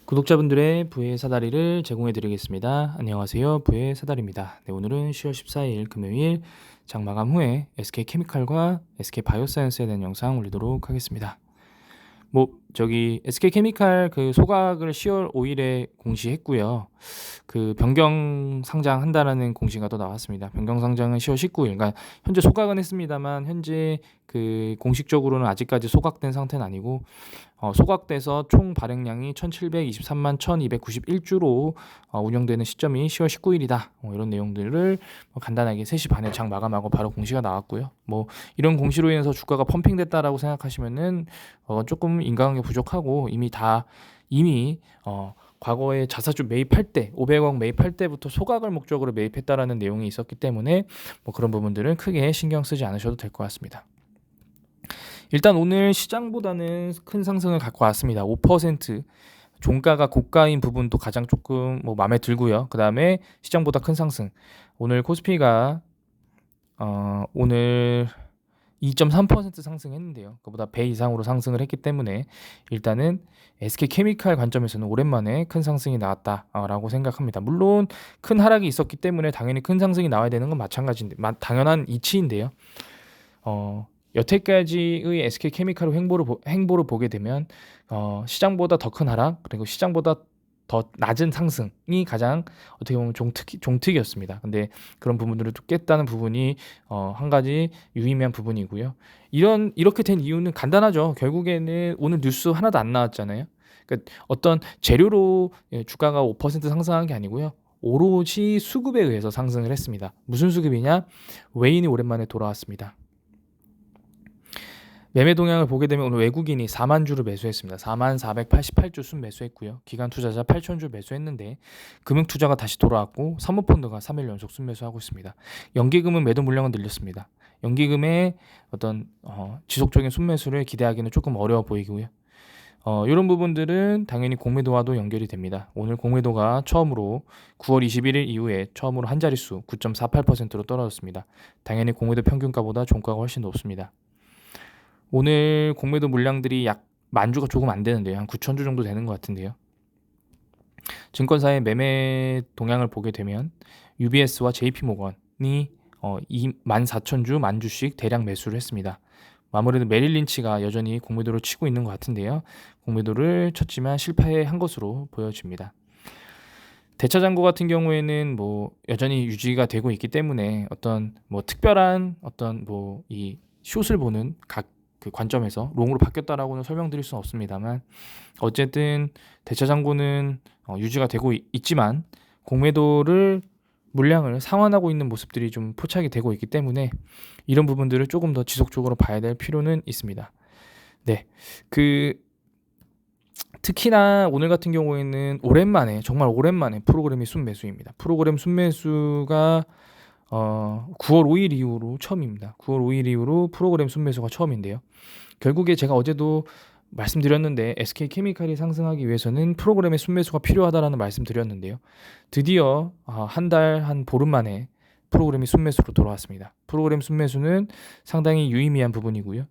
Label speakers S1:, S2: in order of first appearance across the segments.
S1: 구독자분들의 부의 사다리를 제공해 드리겠습니다. 안녕하세요. 부의 사다리입니다. 네, 오늘은 10월 14일 금요일 장 마감 후에 SK케미칼과 SK바이오사이언스에 대한 영상 올리도록 하겠습니다. SK케미칼 그 소각을 10월 5일에 공시했고요. 그 변경 상장한다라는 공시가 또 나왔습니다. 변경 상장은 10월 19일. 그러니까 현재 소각은 했습니다만 현재 그 공식적으로는 아직까지 소각된 상태는 아니고 소각돼서 총 발행량이 1723만 1291주로 운영되는 시점이 10월 19일이다. 이런 내용들을 간단하게 3시 반에 장 마감하고 바로 공시가 나왔고요. 이런 공시로 인해서 주가가 펌핑됐다라고 생각하시면은 조금 인과관계 부족하고 이미 과거에 자사주 매입할 때 500억 매입할 때부터 소각을 목적으로 매입했다라는 내용이 있었기 때문에 그런 부분들은 크게 신경 쓰지 않으셔도 될 것 같습니다. 일단 오늘 시장보다는 큰 상승을 갖고 왔습니다. 5%. 종가가 고가인 부분도 가장 조금 마음에 들고요. 그 다음에 시장보다 큰 상승. 오늘 코스피가 오늘 2.3% 상승했는데요. 그보다 배 이상으로 상승을 했기 때문에 일단은 SK케미칼 관점에서는 오랜만에 큰 상승이 나왔다라고 생각합니다. 물론 큰 하락이 있었기 때문에 당연히 큰 상승이 나와야 되는 건 마찬가지인데 당연한 이치인데요. 여태까지의 SK케미칼의 행보를 보게 되면 시장보다 더 큰 하락 그리고 시장보다 더 낮은 상승이 가장 어떻게 보면 종특이었습니다. 근데 그런 부분들을 또 깼다는 부분이 한 가지 유의미한 부분이고요. 이렇게 된 이유는 간단하죠. 결국에는 오늘 뉴스 하나도 안 나왔잖아요. 그러니까 어떤 재료로 주가가 5% 상승한 게 아니고요. 오로지 수급에 의해서 상승을 했습니다. 무슨 수급이냐? 외인이 오랜만에 돌아왔습니다. 매매 동향을 보게 되면 오늘 외국인이 4만 주를 매수했습니다. 4만 488주 순 매수했고요. 기관 투자자 8천 주 매수했는데 금융 투자가 다시 돌아왔고 사모펀드가 3일 연속 순 매수하고 있습니다. 연기금은 매도 물량은 늘렸습니다. 연기금의 어떤 지속적인 순 매수를 기대하기는 조금 어려워 보이고요. 이런 부분들은 당연히 공매도와도 연결이 됩니다. 오늘 공매도가 처음으로 9월 21일 이후에 처음으로 한 자릿수 9.48%로 떨어졌습니다. 당연히 공매도 평균가보다 종가가 훨씬 높습니다. 오늘 공매도 물량들이 약 만주가 조금 안 되는데요. 한 9천 주 정도 되는 것 같은데요. 증권사의 매매 동향을 보게 되면 UBS와 JP모건이 14,000주 만주씩 대량 매수를 했습니다. 아무래도 메릴 린치가 여전히 공매도를 치고 있는 것 같은데요. 공매도를 쳤지만 실패한 것으로 보여집니다. 대차장고 같은 경우에는 여전히 유지가 되고 있기 때문에 어떤 특별한 어떤 이 숏을 보는 각 그 관점에서 롱으로 바뀌었다라고는 설명드릴 수는 없습니다만 어쨌든 대차장고는 유지가 되고 있지만 공매도를 물량을 상환하고 있는 모습들이 좀 포착이 되고 있기 때문에 이런 부분들을 조금 더 지속적으로 봐야 될 필요는 있습니다. 네, 특히나 오늘 같은 경우에는 정말 오랜만에 프로그램이 순매수입니다. 프로그램 순매수가 9월 5일 이후로 처음입니다. 9월 5일 이후로 프로그램 순매수가 처음인데요. 결국에 제가 어제도 말씀드렸는데 SK케미칼이 상승하기 위해서는 프로그램의 순매수가 필요하다라는 말씀드렸는데요. 드디어 한 보름 만에 프로그램이 순매수로 돌아왔습니다. 프로그램 순매수는 상당히 유의미한 부분이고요.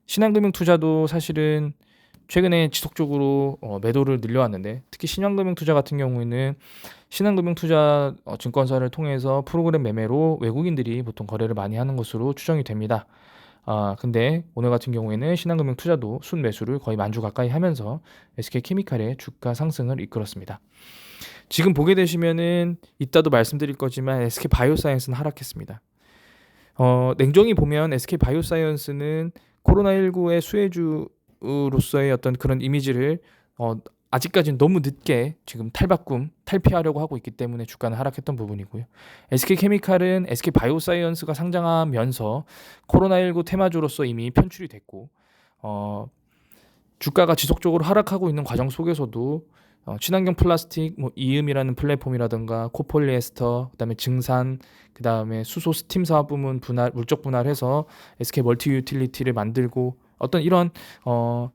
S1: 신한금융투자도 사실은 최근에 지속적으로 매도를 늘려왔는데 특히 신한금융투자 같은 경우에는 신한금융투자 증권사를 통해서 프로그램 매매로 외국인들이 보통 거래를 많이 하는 것으로 추정이 됩니다. 근데 오늘 같은 경우에는 신한금융투자도 순매수를 거의 만주 가까이 하면서 SK케미칼의 주가 상승을 이끌었습니다. 지금 보게 되시면은 이따도 말씀드릴 거지만 SK바이오사이언스는 하락했습니다. 냉정히 보면 SK바이오사이언스는 코로나19의 수혜주로서의 어떤 그런 이미지를 아직까지는 너무 늦게 지금 탈피하려고 하고 있기 때문에 주가는 하락했던 부분이고요. SK케미칼은 SK바이오사이언스가 상장하면서 코로나19 테마주로서 이미 편출이 됐고 주가가 지속적으로 하락하고 있는 과정 속에서도 친환경 플라스틱, 이음이라는 플랫폼이라든가 코폴리에스터, 그다음에 증산, 그다음에 수소 스팀 사업 부문 물적 분할해서 SK 멀티 유틸리티를 만들고 어떤 이런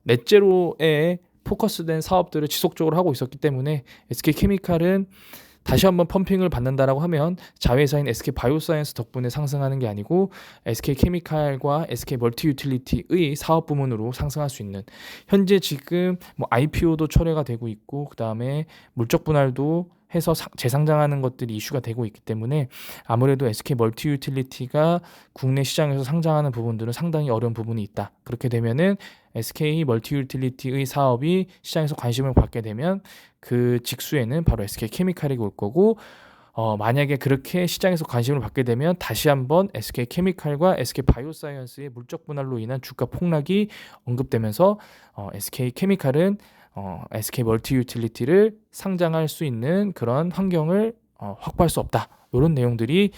S1: 넷제로에 포커스된 사업들을 지속적으로 하고 있었기 때문에 SK케미칼은 다시 한번 펌핑을 받는다라고 하면 자회사인 SK바이오사이언스 덕분에 상승하는 게 아니고 SK케미칼과 SK멀티유틸리티의 사업 부문으로 상승할 수 있는, 현재 지금 뭐 IPO도 철회가 되고 있고 그다음에 물적 분할도 해서 재상장하는 것들이 이슈가 되고 있기 때문에 아무래도 SK멀티유틸리티가 국내 시장에서 상장하는 부분들은 상당히 어려운 부분이 있다. 그렇게 되면은 SK멀티유틸리티의 사업이 시장에서 관심을 받게 되면 그 직수에는 바로 SK케미칼이 올 거고, 만약에 그렇게 시장에서 관심을 받게 되면 다시 한번 SK케미칼과 SK바이오사이언스의 물적 분할로 인한 주가 폭락이 언급되면서 SK케미칼은 SK멀티유틸리티를 상장할 수 있는 그런 환경을 확보할 수 없다. 이런 내용들이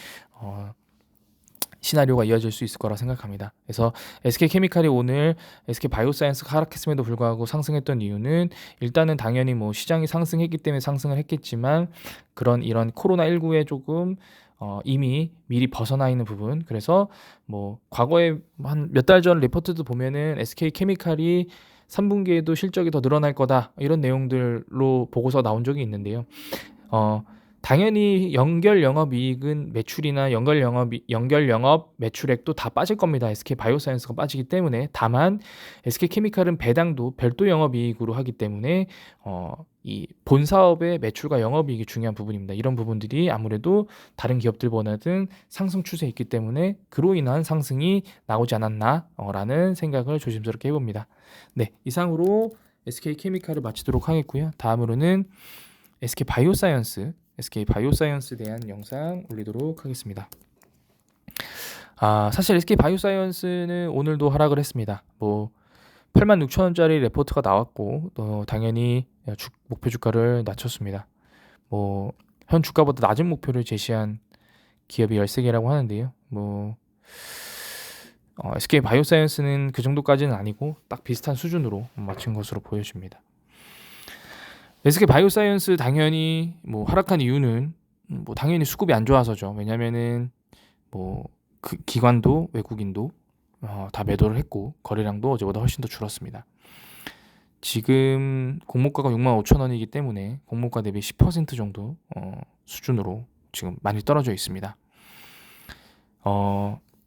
S1: 시나리오가 이어질 수 있을 거라 생각합니다. 그래서 SK케미칼이 오늘 SK바이오사이언스가 하락했음에도 불구하고 상승했던 이유는 일단은 당연히 뭐 시장이 상승했기 때문에 상승을 했겠지만 이런 코로나19에 조금 이미 미리 벗어나 있는 부분, 그래서 뭐 과거에 한 몇 달 전 리포트도 보면은 SK케미칼이 3분기에도 실적이 더 늘어날 거다 이런 내용들로 보고서 나온 적이 있는데요. 당연히 연결 영업이익은 매출이나 연결 영업 매출액도 다 빠질 겁니다. SK바이오사이언스가 빠지기 때문에. 다만 SK케미칼은 배당도 별도 영업이익으로 하기 때문에 이 본 사업의 매출과 영업이익이 중요한 부분입니다. 이런 부분들이 아무래도 다른 기업들보다는 상승 추세에 있기 때문에 그로 인한 상승이 나오지 않았나라는 생각을 조심스럽게 해봅니다. 네, 이상으로 SK케미칼을 마치도록 하겠고요. 다음으로는 SK바이오사이언스에 대한 영상 올리도록 하겠습니다. 사실 SK바이오사이언스는 오늘도 하락을 했습니다. 뭐 86,000원짜리 레포트가 나왔고 또 당연히 목표 주가를 낮췄습니다. 뭐 현 주가보다 낮은 목표를 제시한 기업이 13개라고 하는데요. 뭐 SK바이오사이언스는 그 정도까지는 아니고 딱 비슷한 수준으로 맞춘 것으로 보여집니다. SK바이오사이언스 당연히 뭐 하락한 이유는 뭐 당연히 수급이 안 좋아서죠. 왜냐면은 뭐 그 기관도 외국인도 다 매도를 했고 거래량도 어제보다 훨씬 더 줄었습니다. 지금 공모가가 65,000원이기 때문에 공모가 대비 10% 정도 수준으로 지금 많이 떨어져 있습니다.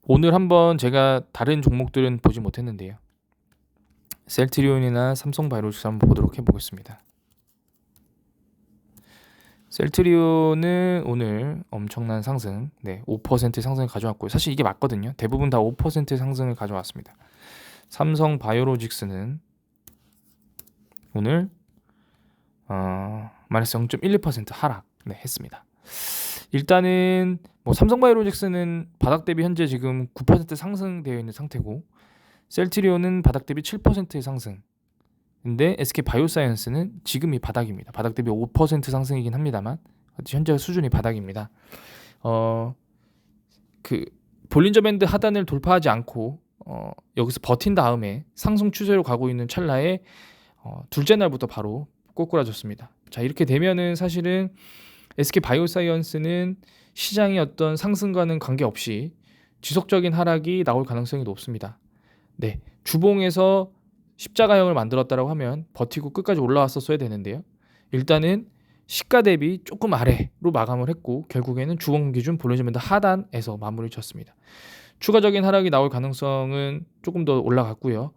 S1: 오늘 한번 제가 다른 종목들은 보지 못했는데요. 셀트리온이나 삼성바이오로직스 한번 보도록 해보겠습니다. 셀트리온은 오늘 엄청난 상승, 5% 상승을 가져왔고요. 사실 이게 맞거든요. 대부분 다 5% 상승을 가져왔습니다. 삼성바이오로직스는 오늘 마이너스 0.12% 하락 했습니다. 일단은 뭐 삼성바이오로직스는 바닥 대비 현재 지금 9% 상승되어 있는 상태고, 셀트리온은 바닥 대비 7%의 상승. 근데 SK바이오사이언스는 지금이 바닥입니다. 바닥 대비 5% 상승이긴 합니다만 현재 수준이 바닥입니다. 그 볼린저 밴드 하단을 돌파하지 않고 여기서 버틴 다음에 상승 추세로 가고 있는 찰나에 둘째 날부터 바로 꼬꾸라졌습니다. 자, 이렇게 되면은 사실은 SK바이오사이언스는 시장의 어떤 상승과는 관계없이 지속적인 하락이 나올 가능성이 높습니다. 네, 주봉에서 십자가형을 만들었다고 하면 버티고 끝까지 올라왔었어야 되는데요. 일단은 시가 대비 조금 아래로 마감을 했고 결국에는 주봉 기준 볼린저 밴드 하단에서 마무리를 쳤습니다. 추가적인 하락이 나올 가능성은 조금 더 올라갔고요.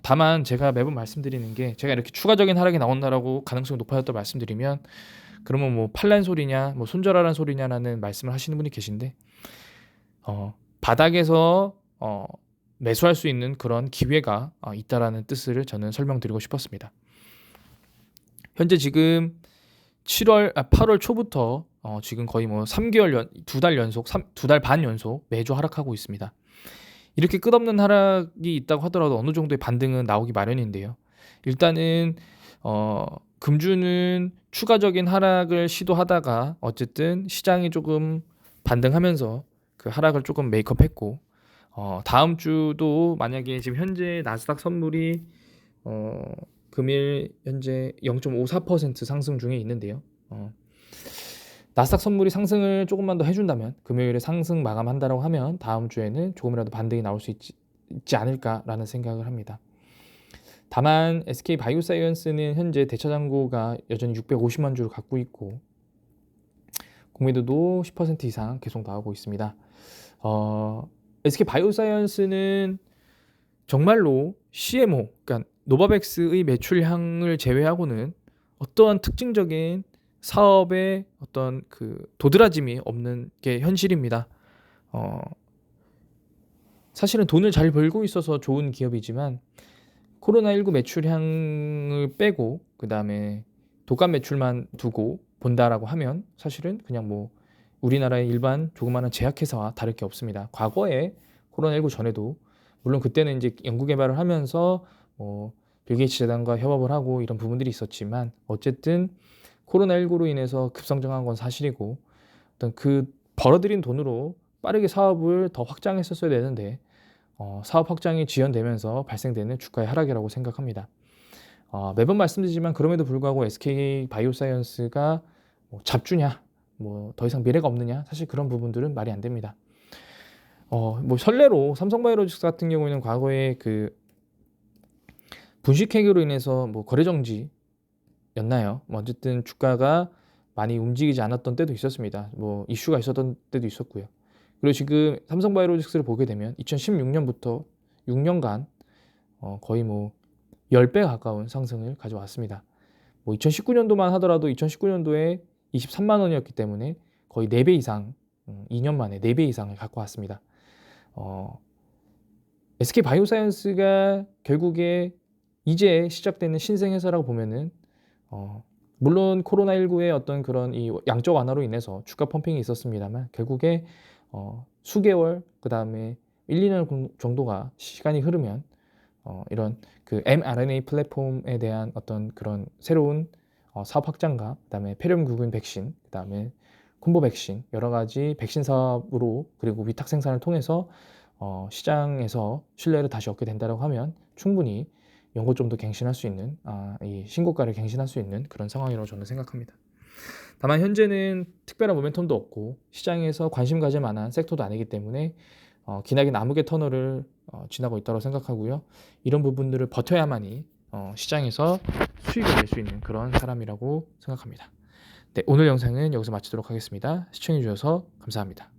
S1: 다만 제가 매번 말씀드리는 게, 제가 이렇게 추가적인 하락이 나온다라고 가능성이 높아졌다고 말씀드리면 그러면 뭐 팔란 소리냐 뭐 손절하란 소리냐라는 말씀을 하시는 분이 계신데, 바닥에서 매수할 수 있는 그런 기회가 있다라는 뜻을 저는 설명드리고 싶었습니다. 현재 지금 8월 초부터 지금 거의 뭐 3개월 두 달 반 연속 매주 하락하고 있습니다. 이렇게 끝없는 하락이 있다고 하더라도 어느 정도의 반등은 나오기 마련인데요. 일단은 금주는 추가적인 하락을 시도하다가 어쨌든 시장이 조금 반등하면서 그 하락을 조금 메이크업했고, 다음 주도 만약에 지금 현재 나스닥 선물이 금일 현재 0.54% 상승 중에 있는데요. 나스닥 선물이 상승을 조금만 더 해준다면, 금요일에 상승 마감한다고 하면 다음 주에는 조금이라도 반등이 나올 수 있지 않을까라는 생각을 합니다. 다만 SK바이오사이언스는 현재 대차잔고가 여전히 650만 주를 갖고 있고 공매도도 10% 이상 계속 나오고 있습니다. SK 바이오사이언스는 정말로 CMO, 그러니까 노바백스의 매출량을 제외하고는 어떠한 특징적인 사업의 어떤 그 도드라짐이 없는 게 현실입니다. 사실은 돈을 잘 벌고 있어서 좋은 기업이지만 코로나19 매출량을 빼고 그 다음에 독감 매출만 두고 본다라고 하면 사실은 그냥 뭐 우리나라의 일반 조그마한 제약회사와 다를 게 없습니다. 과거에 코로나19 전에도 물론 그때는 이제 연구개발을 하면서 빌 게이츠 재단과 협업을 하고 이런 부분들이 있었지만 어쨌든 코로나19로 인해서 급성장한 건 사실이고 어떤 그 벌어들인 돈으로 빠르게 사업을 더 확장했었어야 되는데 사업 확장이 지연되면서 발생되는 주가의 하락이라고 생각합니다. 매번 말씀드리지만 그럼에도 불구하고 SK 바이오사이언스가 잡주냐, 더 이상 미래가 없느냐, 사실 그런 부분들은 말이 안 됩니다. 선례로 삼성바이오로직스 같은 경우에는 과거에 그 분식회계로 인해서 거래 정지였나요? 어쨌든 주가가 많이 움직이지 않았던 때도 있었습니다. 이슈가 있었던 때도 있었고요. 그리고 지금 삼성바이오로직스를 보게 되면 2016년부터 6년간 거의 10배 가까운 상승을 가져왔습니다. 2019년도만 하더라도 2019년도에 23만 원이었기 때문에 거의 4배 이상, 2년 만에 4배 이상을 갖고 왔습니다. SK 바이오사이언스가 결국에 이제 시작되는 신생회사라고 보면은 물론 코로나19의 어떤 그런 이 양적 완화로 인해서 주가 펌핑이 있었습니다만 결국에 수개월 그 다음에 1, 2년 정도가 시간이 흐르면 이런 그 mRNA 플랫폼에 대한 어떤 그런 새로운 사업 확장과 그다음에 폐렴구균 백신, 그다음에 콤보 백신 여러 가지 백신 사업으로 그리고 위탁 생산을 통해서 시장에서 신뢰를 다시 얻게 된다고 하면 충분히 연고점도 갱신할 수 있는 이 신고가를 갱신할 수 있는 그런 상황이라고 저는 생각합니다. 다만 현재는 특별한 모멘텀도 없고 시장에서 관심 가질 만한 섹터도 아니기 때문에 기나긴 암흑의 터널을 지나고 있다고 생각하고요. 이런 부분들을 버텨야만이 시장에서 수익을 낼 수 있는 그런 사람이라고 생각합니다. 네, 오늘 영상은 여기서 마치도록 하겠습니다. 시청해 주셔서 감사합니다.